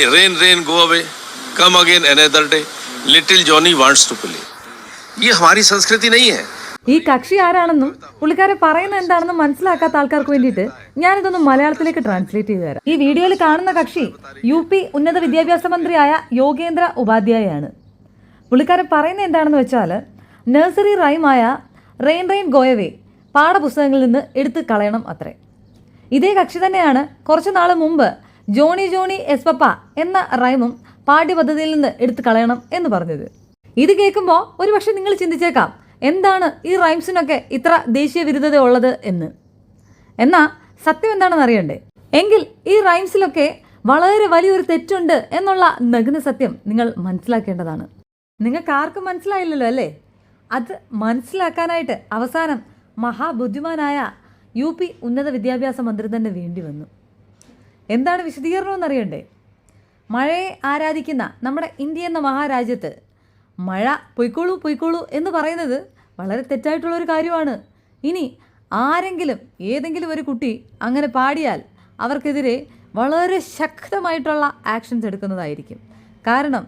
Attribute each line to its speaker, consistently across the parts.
Speaker 1: Rain, rain, go away. Come again another day. Little Johnny wants to play. ये हमारी संस्कृति नहीं है.
Speaker 2: ഈ കക്ഷി ആരാണെന്നും പുള്ളിക്കാരെ പറയുന്നത് എന്താണെന്നും മനസ്സിലാക്കാത്ത ആൾക്കാർക്ക് വേണ്ടിയിട്ട് ഞാനിതൊന്ന് മലയാളത്തിലേക്ക് ട്രാൻസ്ലേറ്റ് ചെയ്തു തരാം. ഈ വീഡിയോയിൽ കാണുന്ന കക്ഷി UP ഉന്നത വിദ്യാഭ്യാസ മന്ത്രിയായ യോഗേന്ദ്ര ഉപാധ്യായയാണ്. പുള്ളിക്കാരൻ പറയുന്നത് എന്താണെന്ന് വെച്ചാൽ നഴ്സറി റൈമായ റെയിൻ റെയിൻ ഗോയവേ പാഠപുസ്തകങ്ങളിൽ നിന്ന് എടുത്ത് കളയണം അത്രേ. ഇതേ കക്ഷി തന്നെയാണ് കുറച്ച് നാൾ മുമ്പ് ജോണി ജോണി എസ് പപ്പ എന്ന റൈമും പാഠ്യപദ്ധതിയിൽ നിന്ന് എടുത്ത് കളയണം എന്ന് പറഞ്ഞത്. ഇത് കേൾക്കുമ്പോൾ ഒരുപക്ഷെ നിങ്ങൾ ചിന്തിച്ചേക്കാം, എന്താണ് ഈ റൈംസിനൊക്കെ ഇത്ര ദേശീയ വിരുദ്ധത ഉള്ളത് എന്ന്. എന്നാൽ സത്യം എന്താണെന്ന് അറിയണ്ടേ? എങ്കിൽ ഈ റൈംസിലൊക്കെ വളരെ വലിയൊരു തെറ്റുണ്ട് എന്നുള്ള നഗ്ന സത്യം നിങ്ങൾ മനസ്സിലാക്കേണ്ടതാണ്. നിങ്ങൾക്ക് ആർക്കും മനസ്സിലായില്ലല്ലോ അല്ലേ? അത് മനസ്സിലാക്കാനായിട്ട് അവസാനം മഹാബുദ്ധിമാനായ UP ഉന്നത വിദ്യാഭ്യാസ മന്ത്രി തന്നെ വേണ്ടി വന്നു. എന്താണ് വിശദീകരണം എന്നറിയണ്ടേ? മഴയെ ആരാധിക്കുന്ന നമ്മുടെ ഇന്ത്യ എന്ന മഹാരാജ്യത്ത് മഴ പൊയ്ക്കോളൂ പൊയ്ക്കോളൂ എന്ന് പറയുന്നത് വളരെ തെറ്റായിട്ടുള്ളൊരു കാര്യമാണ്. ഇനി ആരെങ്കിലും ഏതെങ്കിലും ഒരു കുട്ടി അങ്ങനെ പാടിയാൽ അവർക്കെതിരെ വളരെ ശക്തമായിട്ടുള്ള ആക്ഷൻസ് എടുക്കുന്നതായിരിക്കും. കാരണം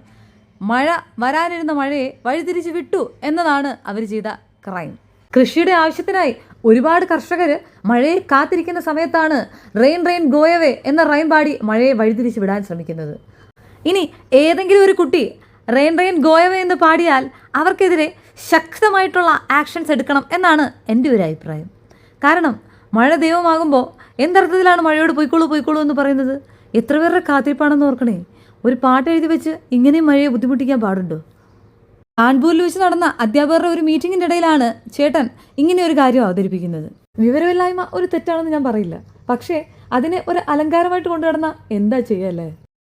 Speaker 2: മഴ വരാനിരുന്ന മഴയെ വഴിതിരിച്ച് വിട്ടു എന്നതാണ് അവർ ചെയ്ത ക്രൈം. കൃഷിയുടെ ആവശ്യത്തിനായി ഒരുപാട് കർഷകർ മഴയെ കാത്തിരിക്കുന്ന സമയത്താണ് റെയിൻ റെയിൻ ഗോയവേ എന്ന റൈം പാടി മഴയെ വഴിതിരിച്ച് വിടാൻ ശ്രമിക്കുന്നത്. ഇനി ഏതെങ്കിലും ഒരു കുട്ടി റെയിൻ റെയിൻ ഗോയവേ എന്ന് പാടിയാൽ അവർക്കെതിരെ ശക്തമായിട്ടുള്ള ആക്ഷൻസ് എടുക്കണം എന്നാണ് എൻ്റെ ഒരു അഭിപ്രായം. കാരണം മഴ ദൈവമാകുമ്പോൾ എന്തർത്ഥത്തിലാണ് മഴയോട് പൊയ്ക്കോളൂ പൊയ്ക്കോളൂ എന്ന് പറയുന്നത്? എത്ര പേരുടെ കാത്തിരിപ്പാണെന്ന് ഓർക്കണേ. ഒരു പാട്ട് എഴുതി വെച്ച് ഇങ്ങനെയും മഴയെ ബുദ്ധിമുട്ടിക്കാൻ പാടുണ്ടോ? കാൺപൂരിൽ വെച്ച് നടന്ന അധ്യാപകരുടെ ഒരു മീറ്റിങ്ങിൻ്റെ ഇടയിലാണ് ചേട്ടൻ ഇങ്ങനെ ഒരു കാര്യം അവതരിപ്പിക്കുന്നത്. വിവരമില്ലായ്മ ഒരു തെറ്റാണെന്ന് ഞാൻ പറയില്ല, പക്ഷേ അതിനെ ഒരു അലങ്കാരമായിട്ട് കൊണ്ടുനടന്ന എന്താ ചെയ്യല്ലേ?